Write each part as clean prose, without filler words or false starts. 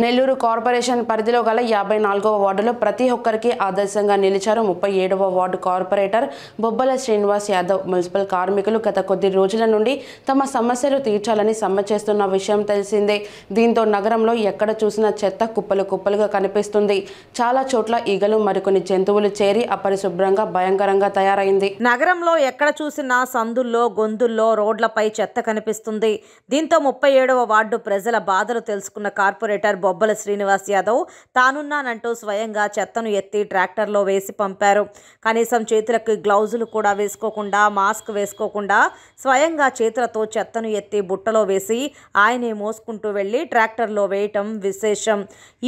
Nellore corporation పరిధిలో గల 54వ వార్డులో ప్రతి ఒక్కరికి ఆదర్శంగా నిలిచారు 37వ వార్డు కార్పొరేటర్ బొబ్బల శ్రీనివాస్ యాదవ్. మున్సిపల్ కార్మికులు గత కొద్ది రోజుల నుండి తమ సమస్యలు తీర్చాలని సమ్మె చేస్తున్న విషయం తెలిసిందే. దీంతో నగరంలో ఎక్కడ చూసినా చెత్త కుప్పలు కుప్పలుగా కనిపిస్తుంది. చాలా చోట్ల ఈగలు మరికొన్ని జంతువులు చేరి అపరిశుభ్రంగా భయంకరంగా తయారైంది. నగరంలో ఎక్కడ చూసినా సందుల్లో గొంతుల్లో రోడ్లపై చెత్త కనిపిస్తుంది. దీంతో 37వ వార్డు ప్రజల బాధలు తెలుసుకున్న కార్పొరేటర్ బొబ్బల శ్రీనివాస్ యాదవ్ తానున్నానంటూ స్వయంగా చెత్తను ఎత్తి ట్రాక్టర్లో వేసి పంపారు. కనీసం చేతులకు గ్లౌజులు కూడా వేసుకోకుండా, మాస్క్ వేసుకోకుండా స్వయంగా చేతులతో చెత్తను ఎత్తి బుట్టలో వేసి ఆయనే మోసుకుంటూ వెళ్ళి ట్రాక్టర్లో వేయటం విశేషం.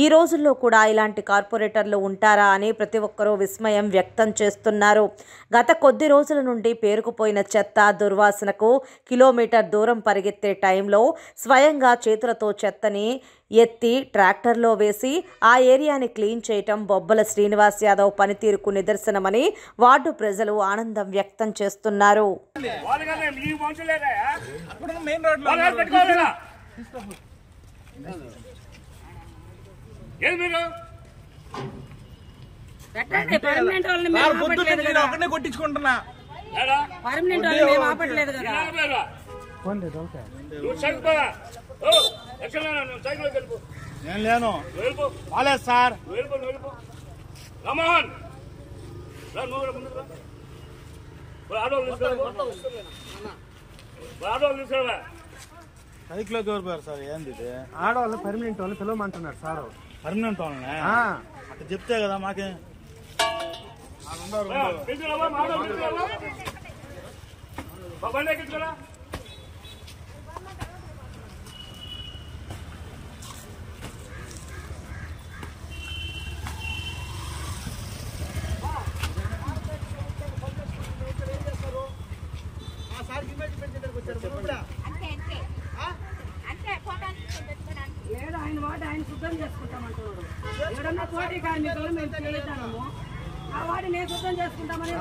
ఈ రోజుల్లో కూడా ఇలాంటి కార్పొరేటర్లు ఉంటారా అని ప్రతి ఒక్కరూ విస్మయం వ్యక్తం చేస్తున్నారు. గత కొద్ది రోజుల నుండి పేరుకుపోయిన చెత్త దుర్వాసనకు కిలోమీటర్ దూరం పరిగెత్తే టైంలో స్వయంగా చేతులతో చెత్తని ఎత్తి ట్రాక్టర్లో వేసి ఆ ఏరియాని క్లీన్ చేయటం బొబ్బల శ్రీనివాస్ యాదవ్ పనితీరుకు నిదర్శనమని వార్డు ప్రజలు ఆనందం వ్యక్తం చేస్తున్నారు. నేను లేను బాలేదు సార్. సైకిల్లోకి ఎవరు పోయారు సార్? ఏంది ఇది? ఆడవాళ్ళు పర్మనెంట్ వాళ్ళు పిలవమంటున్నారు సార్. పర్మనెంట్ వాళ్ళనే అట్లా చెప్తే కదా మాకే. లేదా ఆయన వాడు ఆయన శుద్ధం చేసుకుంటామంటున్నాడు. ఎవరన్నా పోటీ కార్మికులు మేము చేద్దాము, ఆ వాడి నేను శుద్ధం చేసుకుంటామని